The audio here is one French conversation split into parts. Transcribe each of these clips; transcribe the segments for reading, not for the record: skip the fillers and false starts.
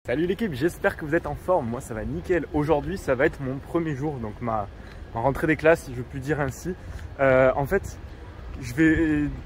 Salut l'équipe, j'espère que vous êtes en forme. Moi ça va nickel. Aujourd'hui ça va être mon premier jour, donc ma rentrée des classes, si je puis dire ainsi. En fait, je vais,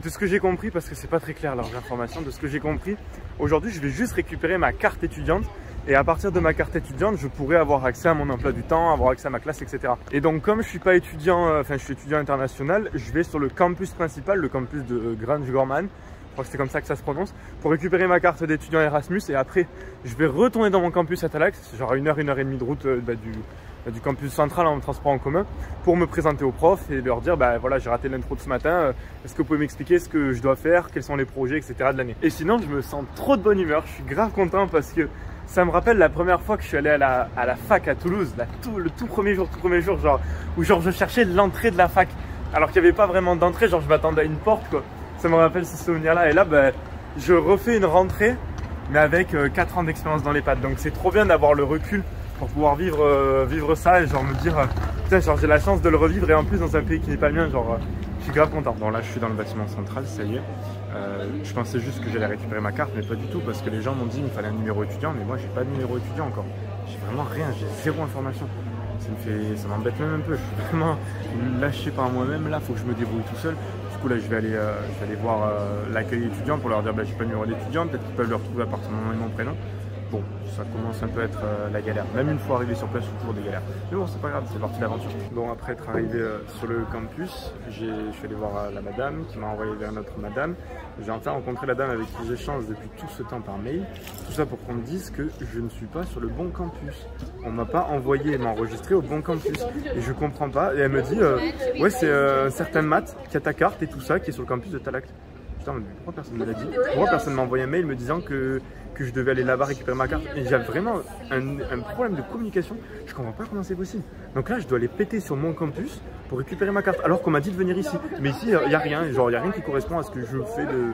de ce que j'ai compris, parce que c'est pas très clair leurs informations, de ce que j'ai compris, aujourd'hui je vais juste récupérer ma carte étudiante. Et à partir de ma carte étudiante, je pourrai avoir accès à mon emploi du temps, avoir accès à ma classe, etc. Et donc comme je suis pas étudiant, je suis étudiant international, je vais sur le campus principal, le campus de Grange-Gorman. Je crois que c'est comme ça que ça se prononce, pour récupérer ma carte d'étudiant Erasmus. Et après, je vais retourner dans mon campus à Tallaght, c'est genre 1 heure, 1 heure et demie de route du campus central en transport en commun, pour me présenter aux profs et leur dire, voilà, j'ai raté l'intro de ce matin, est-ce que vous pouvez m'expliquer ce que je dois faire, quels sont les projets, etc. de l'année. Et sinon, je me sens trop de bonne humeur, je suis grave content parce que ça me rappelle la première fois que je suis allé à la fac à Toulouse, le tout premier jour, genre, où je cherchais l'entrée de la fac, alors qu'il n'y avait pas vraiment d'entrée, genre je m'attendais à une porte, quoi. Ça me rappelle ce souvenir-là. Et là, je refais une rentrée, mais avec 4 ans d'expérience dans les pattes. Donc c'est trop bien d'avoir le recul pour pouvoir vivre ça et genre me dire, putain, genre j'ai la chance de le revivre, et en plus dans un pays qui n'est pas le mien, genre je suis grave content. Bon là, je suis dans le bâtiment central, ça y est. Je pensais juste que j'allais récupérer ma carte, mais pas du tout, parce que les gens m'ont dit qu'il me fallait un numéro étudiant, mais moi j'ai pas de numéro étudiant encore. J'ai vraiment rien, j'ai zéro information. Ça m'embête même un peu, je suis vraiment lâché par moi-même. Là, faut que je me débrouille tout seul. Du coup, là, je vais aller voir l'accueil étudiant pour leur dire, j'ai pas le numéro d'étudiant, peut-être qu'ils peuvent le retrouver à partir de mon nom et mon prénom. Bon, ça commence un peu à être la galère. Même une fois arrivé sur place, c'est toujours des galères. Mais bon, c'est pas grave, c'est partie de l'aventure. Bon, après être arrivé sur le campus, je suis allé voir la madame qui m'a envoyé vers notre madame. J'ai enfin rencontré la dame avec qui j'échange depuis tout ce temps par mail. Tout ça pour qu'on me dise que je ne suis pas sur le bon campus. On m'a pas envoyé m'enregistrer au bon campus. Et je comprends pas. Et elle me dit, ouais, c'est un certain Matt qui a ta carte et tout ça, qui est sur le campus de Tallaght. Putain, mais pourquoi personne ne me l'a dit? Pourquoi personne m'a envoyé un mail me disant que je devais aller là-bas récupérer ma carte? Et j'ai vraiment un problème de communication. Je comprends pas comment c'est possible. Donc là, je dois aller péter sur mon campus pour récupérer ma carte, alors qu'on m'a dit de venir ici. Mais ici, il n'y a rien. Genre, il n'y a rien qui correspond à ce que je fais de...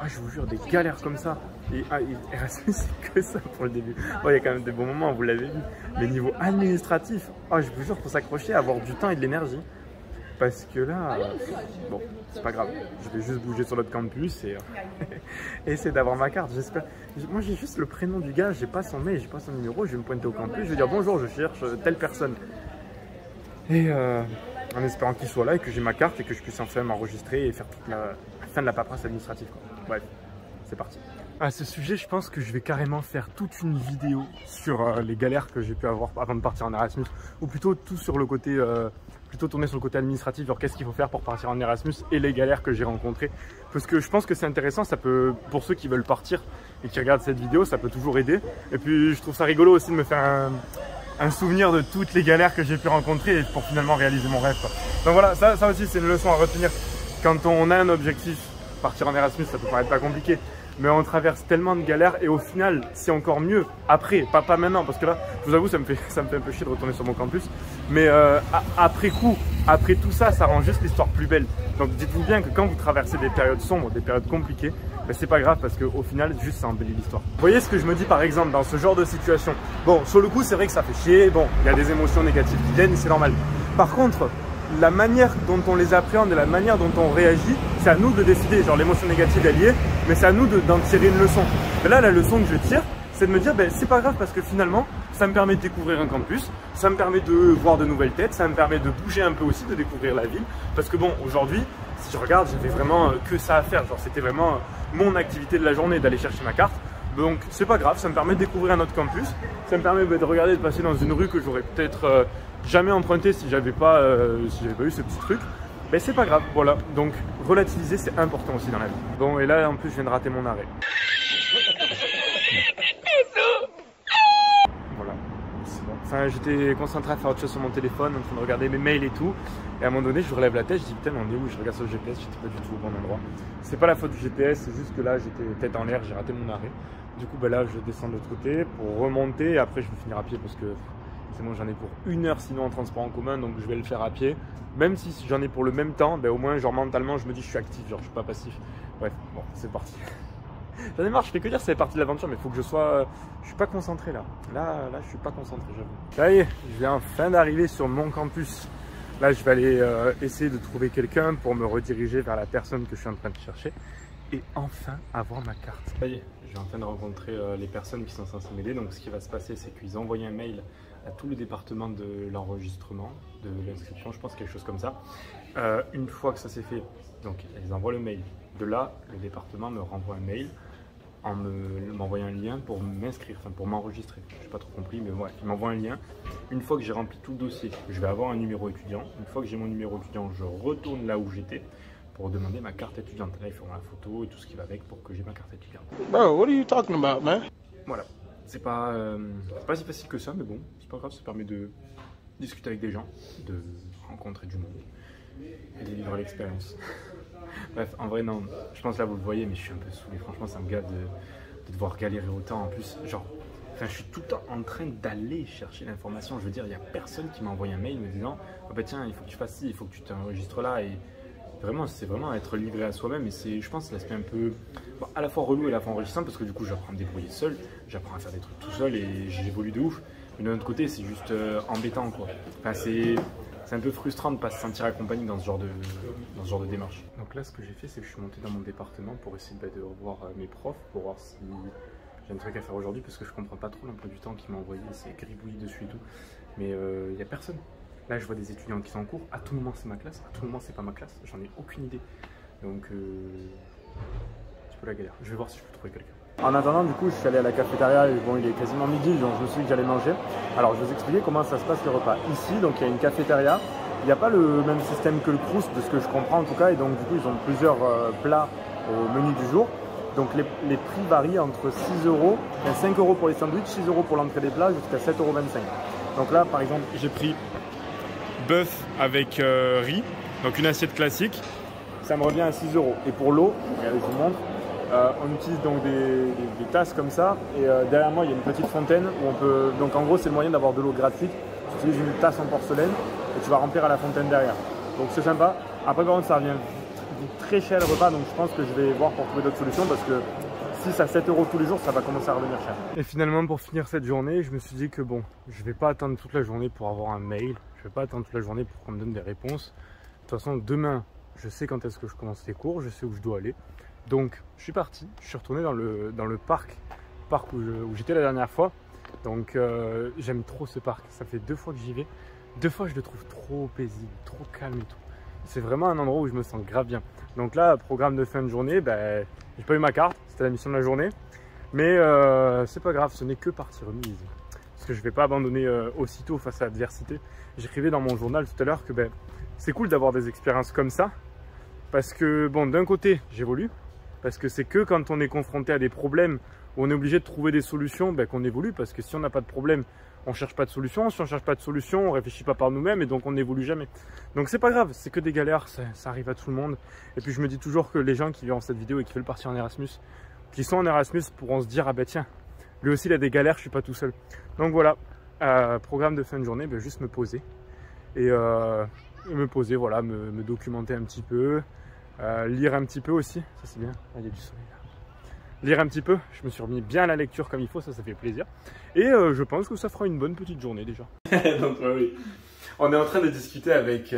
Ah, je vous jure, des galères comme ça. Et Erasmus, c'est que ça pour le début. Bon, il y a quand même des bons moments, vous l'avez vu. Mais niveau administratif, je vous jure, pour s'accrocher, avoir du temps et de l'énergie. Parce que là, bon, c'est pas grave. Je vais juste bouger sur l'autre campus et essayer d'avoir ma carte, j'espère. Moi, j'ai juste le prénom du gars, j'ai pas son mail, j'ai pas son numéro. Je vais me pointer au campus, je vais dire bonjour, je cherche telle personne. Et en espérant qu'il soit là et que j'ai ma carte et que je puisse enfin m'enregistrer et faire toute la fin de la paperasse administrative, quoi. Bref, c'est parti. À ce sujet, je pense que je vais carrément faire toute une vidéo sur les galères que j'ai pu avoir avant de partir en Erasmus, ou plutôt tout sur le côté, plutôt tourner sur le côté administratif, genre qu'est-ce qu'il faut faire pour partir en Erasmus et les galères que j'ai rencontrées. Parce que je pense que c'est intéressant, ça peut, pour ceux qui veulent partir et qui regardent cette vidéo, ça peut toujours aider. Et puis je trouve ça rigolo aussi de me faire un souvenir de toutes les galères que j'ai pu rencontrer pour finalement réaliser mon rêve, quoi. Donc voilà, ça aussi c'est une leçon à retenir. Quand on a un objectif, partir en Erasmus, ça peut paraître pas compliqué. Mais on traverse tellement de galères et au final, c'est encore mieux après, pas maintenant, parce que là, je vous avoue, ça me fait un peu chier de retourner sur mon campus. Mais après coup, après tout ça, ça rend juste l'histoire plus belle. Donc dites-vous bien que quand vous traversez des périodes sombres, des périodes compliquées, c'est pas grave parce qu'au final, juste ça embellit l'histoire. Vous voyez ce que je me dis par exemple dans ce genre de situation? Bon, sur le coup, c'est vrai que ça fait chier, bon, il y a des émotions négatives qui viennent, c'est normal. Par contre, la manière dont on les appréhende et la manière dont on réagit, c'est à nous de décider. Genre l'émotion négative elle y est, mais c'est à nous d'en tirer une leçon. Et là, la leçon que je tire, c'est de me dire, c'est pas grave parce que finalement, ça me permet de découvrir un campus, ça me permet de voir de nouvelles têtes, ça me permet de bouger un peu aussi, de découvrir la ville. Parce que bon, aujourd'hui, si je regarde, j'avais vraiment que ça à faire. Genre c'était vraiment mon activité de la journée d'aller chercher ma carte. Donc c'est pas grave, ça me permet de découvrir un autre campus, ça me permet de regarder, de passer dans une rue que j'aurais peut-être jamais emprunté si j'avais pas eu ce petit truc. Mais c'est pas grave, voilà. Donc relativiser, c'est important aussi dans la vie. Bon, et là en plus je viens de rater mon arrêt. Voilà, c'est bon. Enfin, j'étais concentré à faire autre chose sur mon téléphone, en train de regarder mes mails et tout. Et à un moment donné, je relève la tête, je dis putain, mais on est où? Je regarde sur le GPS, j'étais pas du tout au bon endroit. C'est pas la faute du GPS, c'est juste que là, j'étais tête en l'air, j'ai raté mon arrêt. Du coup, là, je descends de l'autre côté pour remonter. Et après, je vais finir à pied parce que c'est bon, j'en ai pour 1 heure sinon en transport en commun, donc je vais le faire à pied. Même si j'en ai pour le même temps, au moins, genre mentalement, je me dis je suis actif, genre je suis pas passif. Bref, bon, c'est parti. J'en ai marre, je fais que dire c'est partie de l'aventure, mais il faut que je sois... Je suis pas concentré là. Là, je suis pas concentré, j'avoue. Ça y est, je viens enfin d'arriver sur mon campus. Là, je vais aller essayer de trouver quelqu'un pour me rediriger vers la personne que je suis en train de chercher. Et enfin avoir ma carte. Ça y est, je suis en train de rencontrer les personnes qui sont censées m'aider. Donc ce qui va se passer, c'est qu'ils envoient un mail à tous les départements de l'enregistrement, de l'inscription, je pense, quelque chose comme ça. Une fois que ça c'est fait, donc ils envoient le mail. De là, le département me renvoie un mail en m'envoyant un lien pour m'inscrire, enfin pour m'enregistrer. Je n'ai pas trop compris, mais ouais, il m'envoie un lien. Une fois que j'ai rempli tout le dossier, je vais avoir un numéro étudiant. Une fois que j'ai mon numéro étudiant, je retourne là où j'étais pour demander ma carte étudiante. Là, ils feront la photo et tout ce qui va avec pour que j'ai ma carte étudiante. Bro, what are you talking about, man? Voilà, c'est pas si facile que ça, mais bon, c'est pas grave, ça permet de discuter avec des gens, de rencontrer du monde et de vivre l'expérience. Bref, en vrai, non, je pense là, vous le voyez, mais je suis un peu saoulé. Franchement, ça me gave de devoir galérer autant. En plus, genre, enfin, je suis tout le temps en train d'aller chercher l'information. Je veux dire, il n'y a personne qui m'a envoyé un mail me disant oh, bah tiens, il faut que tu fasses ci, il faut que tu t'enregistres là. Et vraiment, c'est vraiment être livré à soi-même. Et c'est, je pense, l'aspect un peu bon, à la fois relou et à la fois enrichissant parce que du coup, j'apprends à me débrouiller seul, j'apprends à faire des trucs tout seul et j'évolue de ouf. Mais d'un autre côté, c'est juste embêtant, quoi. Enfin, c'est un peu frustrant de ne pas se sentir accompagné dans ce genre de démarche. Donc là, ce que j'ai fait, c'est que je suis monté dans mon département pour essayer de revoir mes profs, pour voir si j'ai un truc à faire aujourd'hui, parce que je comprends pas trop l'emploi du temps qu'ils m'ont envoyé, c'est gribouillis dessus et tout. Mais il n'y a personne. Là, je vois des étudiants qui sont en cours, à tout moment c'est ma classe, à tout moment c'est pas ma classe, j'en ai aucune idée. Donc, c'est un peu la galère. Je vais voir si je peux trouver quelqu'un. En attendant, du coup, je suis allé à la cafétéria et bon, il est quasiment midi, donc je me suis dit que j'allais manger. Alors, je vais vous expliquer comment ça se passe le repas. Ici, donc il y a une cafétéria. Il n'y a pas le même système que le Crous, de ce que je comprends en tout cas, et donc du coup, ils ont plusieurs plats au menu du jour. Donc, les prix varient entre 6 euros, 5 euros pour les sandwichs, 6 euros pour l'entrée des plats, jusqu'à 7,25 euros. Donc là, par exemple, j'ai pris bœuf avec riz, donc une assiette classique. Ça me revient à 6 euros. Et pour l'eau, je vous montre. On utilise donc des tasses comme ça et derrière moi il y a une petite fontaine où on peut, donc en gros c'est le moyen d'avoir de l'eau gratuite. Tu utilises une tasse en porcelaine et tu vas remplir à la fontaine derrière, donc c'est sympa. Après par contre ça revient très cher le repas, donc je pense que je vais voir pour trouver d'autres solutions parce que 6 à 7 euros tous les jours ça va commencer à revenir cher. Et finalement pour finir cette journée je me suis dit que bon, je vais pas attendre toute la journée pour avoir un mail, je vais pas attendre toute la journée pour qu'on me donne des réponses. De toute façon demain je sais quand est-ce que je commence les cours, je sais où je dois aller. Donc je suis parti, je suis retourné dans le parc où j'étais la dernière fois. Donc j'aime trop ce parc, ça fait 2 fois que j'y vais. 2 fois je le trouve trop paisible, trop calme et tout. C'est vraiment un endroit où je me sens grave bien. Donc là, programme de fin de journée, ben, j'ai pas eu ma carte, c'était la mission de la journée. Mais c'est pas grave, ce n'est que partie remise. Parce que je vais pas abandonner aussitôt face à l'adversité. J'écrivais dans mon journal tout à l'heure que ben, c'est cool d'avoir des expériences comme ça. Parce que bon, d'un côté, j'évolue. Parce que c'est que quand on est confronté à des problèmes où on est obligé de trouver des solutions ben, qu'on évolue. Parce que si on n'a pas de problème, on ne cherche pas de solution. Si on ne cherche pas de solution, on ne réfléchit pas par nous-mêmes et donc on n'évolue jamais. Donc c'est pas grave, c'est que des galères, ça arrive à tout le monde. Et puis je me dis toujours que les gens qui verront cette vidéo et qui veulent partir en Erasmus, qui sont en Erasmus pourront se dire ah ben tiens, lui aussi il a des galères, je ne suis pas tout seul. Donc voilà, programme de fin de journée, ben, juste me poser. Et me poser, voilà, me documenter un petit peu. Lire un petit peu aussi, ça c'est bien, ah, il y a du soleil là. Lire un petit peu, je me suis remis bien à la lecture comme il faut, ça fait plaisir. Et je pense que ça fera une bonne petite journée déjà. Donc oui, on est en train de discuter avec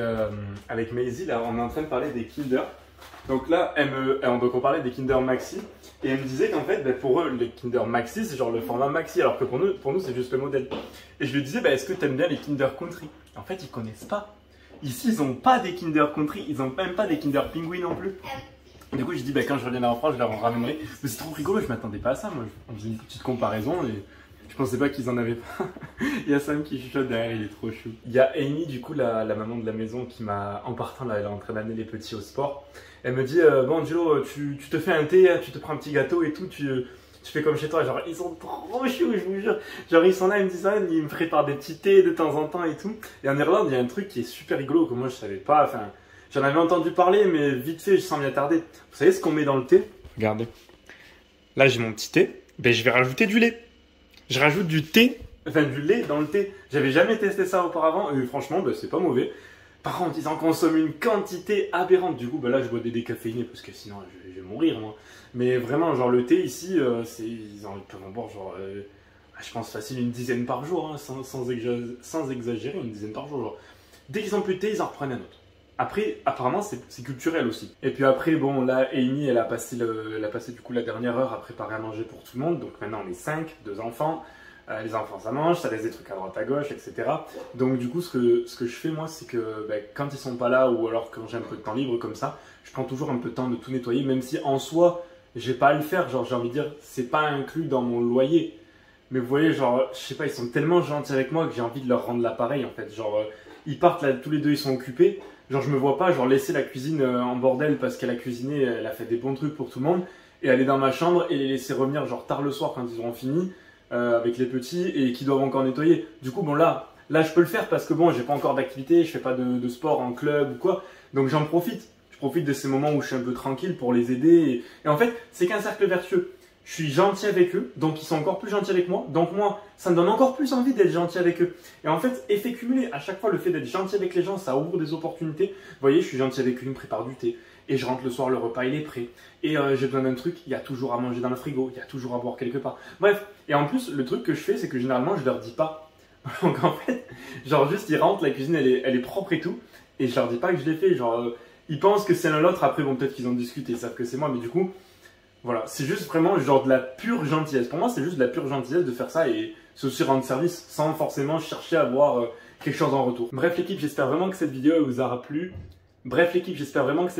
Maisie, là on est en train de parler des Kinder. Donc là, donc on parlait des Kinder Maxi, et elle me disait qu'en fait, pour eux, les Kinder Maxi, c'est genre le format Maxi, alors que pour nous c'est juste le modèle. Et je lui disais, est-ce que tu aimes bien les Kinder Country? En fait, ils connaissent pas. Ici, ils n'ont pas des Kinder Country, ils n'ont même pas des Kinder Penguin non plus. Du coup, je dis, quand je reviendrai en France, je leur en ramènerai. Mais c'est trop rigolo, je m'attendais pas à ça. Moi, on faisait une petite comparaison et je pensais pas qu'ils en avaient pas. Il y a Sam qui chuchote derrière, il est trop chou. Il y a Amy, du coup, la maman de la maison, qui m'a, en partant là, elle est en train d'amener les petits au sport. Elle me dit, bon, Angelo, tu te fais un thé, tu te prends un petit gâteau et tout, tu fais comme chez toi. Genre, ils sont trop choux, je vous jure. Genre, ils sont là, ils me disent ça, ils me préparent des petits thés de temps en temps et tout. Et en Irlande, il y a un truc qui est super rigolo que moi, je savais pas. Enfin, j'en avais entendu parler, mais vite fait, sans m'y attarder. Vous savez ce qu'on met dans le thé? Regardez. Là, j'ai mon petit thé. Ben, je vais rajouter du lait. Je rajoute du thé, enfin du lait dans le thé. J'avais jamais testé ça auparavant et franchement, ben, c'est pas mauvais. Par contre, ils en consomment une quantité aberrante. Du coup, ben là, je bois des décaféinés parce que sinon, je vais mourir, moi. Mais vraiment, genre, le thé ici, ils peuvent en boire, genre, je pense facile une dizaine par jour, hein, sans exagérer, une dizaine par jour. Genre. Dès qu'ils ont plus de thé, ils en reprennent un autre. Après, apparemment, c'est culturel aussi. Et puis après, bon, là, Amy, elle a passé du coup la dernière heure à préparer à manger pour tout le monde. Donc maintenant, on est 5, 2 enfants. Les enfants, ça mange, ça laisse des trucs à droite à gauche, etc. Donc du coup, ce que je fais, moi, c'est que quand ils sont pas là ou alors quand j'ai un peu de temps libre comme ça, je prends toujours un peu de temps de tout nettoyer, même si en soi, j'ai pas à le faire. Genre, j'ai envie de dire, c'est pas inclus dans mon loyer. Mais vous voyez, genre, je sais pas, ils sont tellement gentils avec moi que j'ai envie de leur rendre l'appareil, en fait. Genre, ils partent là, tous les deux, ils sont occupés. Genre, je me vois pas, genre, laisser la cuisine en bordel parce qu'elle a cuisiné, elle a fait des bons trucs pour tout le monde, et aller dans ma chambre et les laisser revenir, genre, tard le soir quand ils auront fini. Avec les petits et qui doivent encore nettoyer. Du coup, bon là je peux le faire parce que bon, j'ai pas encore d'activité, je fais pas de sport en club ou quoi, donc j'en profite. Je profite de ces moments où je suis un peu tranquille pour les aider et en fait, c'est qu'un cercle vertueux. Je suis gentil avec eux, donc ils sont encore plus gentils avec moi, donc moi, ça me donne encore plus envie d'être gentil avec eux. Et en fait, effet cumulé, à chaque fois, le fait d'être gentil avec les gens, ça ouvre des opportunités. Vous voyez, je suis gentil avec eux, ils me préparent du thé. Et je rentre le soir, le repas il est prêt. Et j'ai besoin d'un truc, il y a toujours à manger dans le frigo, il y a toujours à boire quelque part. Bref, et en plus, le truc que je fais, c'est que généralement, je leur dis pas. Donc en fait, genre juste, ils rentrent, la cuisine, elle est propre et tout. Et je leur dis pas que je l'ai fait. Genre, ils pensent que c'est l'un l'autre, après, bon, peut-être qu'ils en discutent et ils savent que c'est moi. Mais du coup, voilà, c'est juste vraiment genre de la pure gentillesse. Pour moi, c'est juste de la pure gentillesse de faire ça et c'est aussi rendre service sans forcément chercher à avoir quelque chose en retour. Bref, l'équipe, j'espère vraiment que cette vidéo vous aura plu. Bref, l'équipe, j'espère vraiment que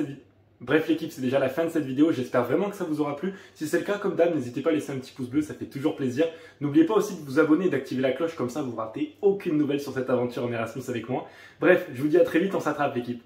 Bref l'équipe, c'est déjà la fin de cette vidéo, j'espère vraiment que ça vous aura plu. Si c'est le cas, comme d'hab, n'hésitez pas à laisser un petit pouce bleu, ça fait toujours plaisir. N'oubliez pas aussi de vous abonner et d'activer la cloche, comme ça vous ne ratez aucune nouvelle sur cette aventure en Erasmus avec moi. Bref, je vous dis à très vite, on s'attrape l'équipe.